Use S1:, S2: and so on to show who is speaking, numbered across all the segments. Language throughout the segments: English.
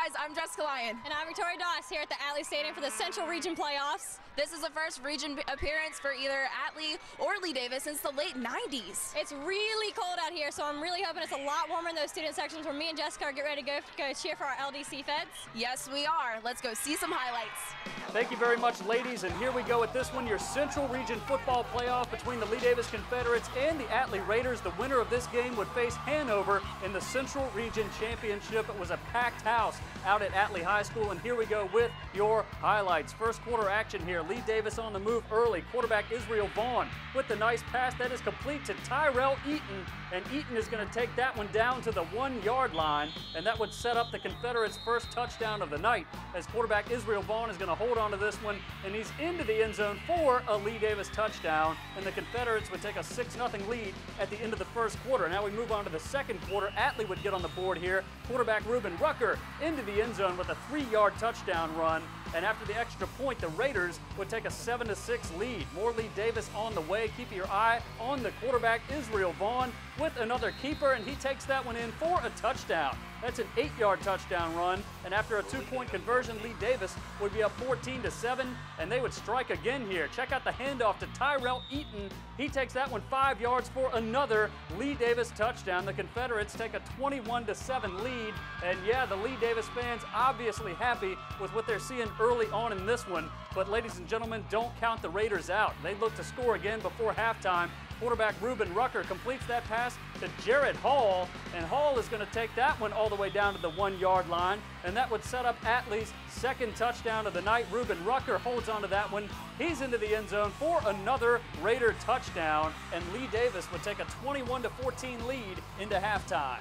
S1: guys, I'm Jessica Lyon.
S2: And I'm Victoria Doss here at the Atlee Stadium for the Central Region Playoffs.
S1: This is the first region appearance for either Atlee or Lee Davis since the late 90s.
S2: It's really cold out here, so I'm really hoping it's a lot warmer in those student sections where me and Jessica are getting ready to go cheer for our LDC Feds.
S1: Yes, we are. Let's go see some highlights.
S3: Thank you very much, ladies, and here we go with this one, your Central Region football playoff between the Lee Davis Confederates and the Atlee Raiders. The winner of this game would face Hanover in the Central Region Championship. It was a packed house out at Atlee High School, and here we go with your highlights. First quarter action here. Lee Davis on the move early. Quarterback Israel Vaughn with the nice pass that is complete to Tyrell Eaton, and Eaton is going to take that one down to the 1-yard line, and that would set up the Confederates' first touchdown of the night, as quarterback Israel Vaughn is going to hold on to this one, and he's into the end zone for a Lee Davis touchdown, and the Confederates would take a 6-0 lead at the end of the first quarter. Now we move on to the second quarter. Atlee would get on the board here. Quarterback Reuben Rucker into the end zone with a 3-yard touchdown run, and after the extra point, the Raiders would take a 7-6 lead. More Lee Davis on the way. Keep your eye on the quarterback Israel Vaughn with another keeper, and he takes that one in for a touchdown. That's an 8-yard touchdown run, and after a 2-point conversion, Lee Davis would be up 14-7, and they would strike again here. Check out the handoff to Tyrell Eaton. He takes that one 5 yards for another Lee Davis touchdown. The Confederates take a 21-7 lead, and yeah, the Lee Davis fans obviously happy with what they're seeing early on in this one, but ladies and gentlemen, don't count the Raiders out. They look to score again before halftime. Quarterback Reuben Rucker completes that pass to Jared Hall, and Hall is going to take that one all the way down to the 1-yard line, and that would set up Atlee's second touchdown of the night. Reuben Rucker holds on to that one. He's into the end zone for another Raider touchdown, and Lee Davis would take a 21-14 lead into halftime.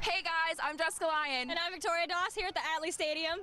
S1: Hey guys, I'm Jessica Lyon.
S2: And I'm Victoria Doss here at the Atlee Stadium.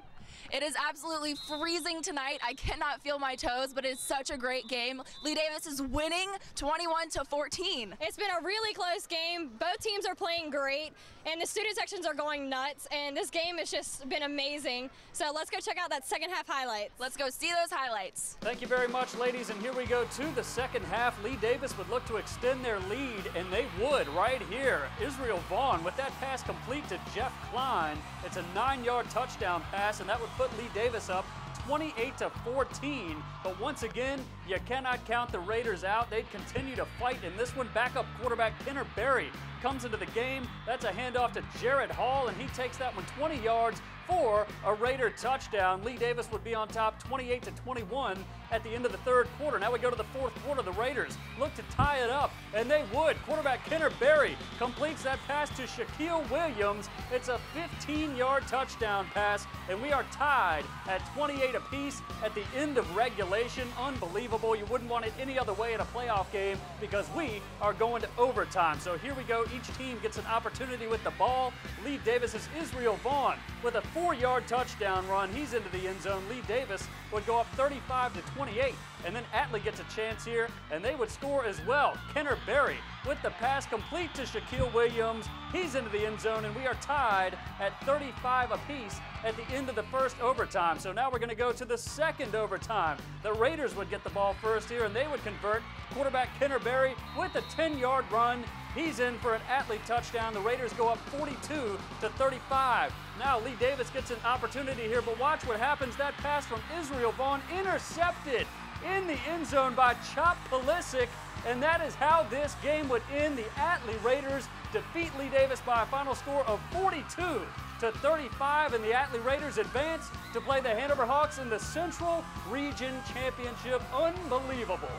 S1: It is absolutely freezing tonight. I cannot feel my toes, but it's such a great game. Lee Davis is winning 21-14.
S2: It's been a really close game. Both teams are playing great, and the student sections are going nuts, and this game has just been amazing. So let's go check out that second half highlights.
S1: Let's go see those highlights.
S3: Thank you very much, ladies, and here we go to the second half. Lee Davis would look to extend their lead, and they would right here. Israel Vaughn with that pass complete to Jeff Klein. It's a 9-yard touchdown pass, and that would put Lee Davis up 28-14, but once again, you cannot count the Raiders out. They continue to fight in this one. Backup quarterback Kenner Berry comes into the game. That's a handoff to Jared Hall, and he takes that one 20 yards for a Raider touchdown. Lee Davis would be on top 28-21 at the end of the third quarter. Now we go to the fourth quarter. The Raiders look to tie it up, and they would. Quarterback Kenner Berry completes that pass to Shaquille Williams. It's a 15-yard touchdown pass, and we are tied at 28 apiece at the end of regulation. Unbelievable. You wouldn't want it any other way in a playoff game because we are going to overtime. So here we go. Each team gets an opportunity with the ball. Lee Davis's Israel Vaughn with a 4-yard touchdown run. He's into the end zone. Lee Davis would go up 35-28, and then Atlee gets a chance here, and they would score as well. Kenner Berry with the pass complete to Shaquille Williams. He's into the end zone, and we are tied at 35 apiece at the end of the first overtime. So now we're going to go to the second overtime. The Raiders would get the ball first here, and they would convert. Quarterback Kenner Berry with a 10-yard run. He's in for an Atlee touchdown. The Raiders go up 42-35. Now Lee Davis gets an opportunity here, but watch what happens. That pass from Israel Vaughn intercepted in the end zone by Chop Pulisic, and that is how this game would end. The Atlee Raiders defeat Lee Davis by a final score of 42-35, and the Atlee Raiders advance to play the Hanover Hawks in the Central Region Championship. Unbelievable.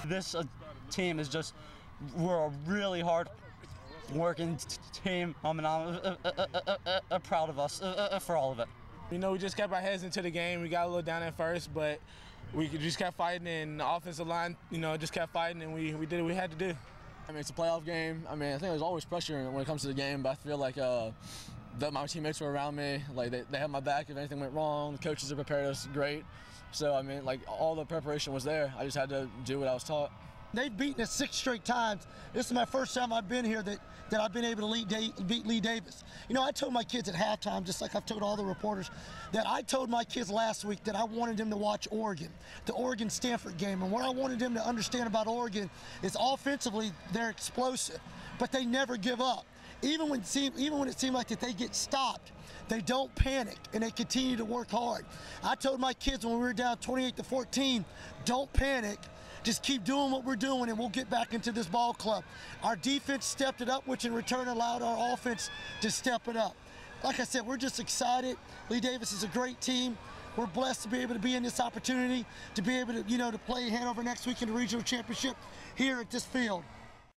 S4: This team is just, we're a really hard working team, and I'm proud of us for all of it.
S5: You know, we just kept our heads into the game. We got a little down at first, but we just kept fighting, and the offensive line, you know, just kept fighting, and we did what we had to do.
S6: I mean, it's a playoff game. I mean, I think there's always pressure when it comes to the game, but I feel like that my teammates were around me. Like, they had my back if anything went wrong. The coaches have prepared us great. So, I mean, like, all the preparation was there. I just had to do what I was taught.
S7: They've beaten us 6 straight times. This is my first time I've been here that I've been able to beat Lee Davis. You know, I told my kids at halftime, just like I've told all the reporters, that I told my kids last week that I wanted them to watch Oregon, the Oregon-Stanford game. And what I wanted them to understand about Oregon is offensively, they're explosive, but they never give up. even when it seemed like that they get stopped, they don't panic and they continue to work hard. I told my kids when we were down 28-14, don't panic. Just keep doing what we're doing and we'll get back into this ball club. Our defense stepped it up, which in return allowed our offense to step it up. Like I said, we're just excited. Lee Davis is a great team. We're blessed to be able to be in this opportunity, to be able to, to play Hanover next week in the regional championship here at this field.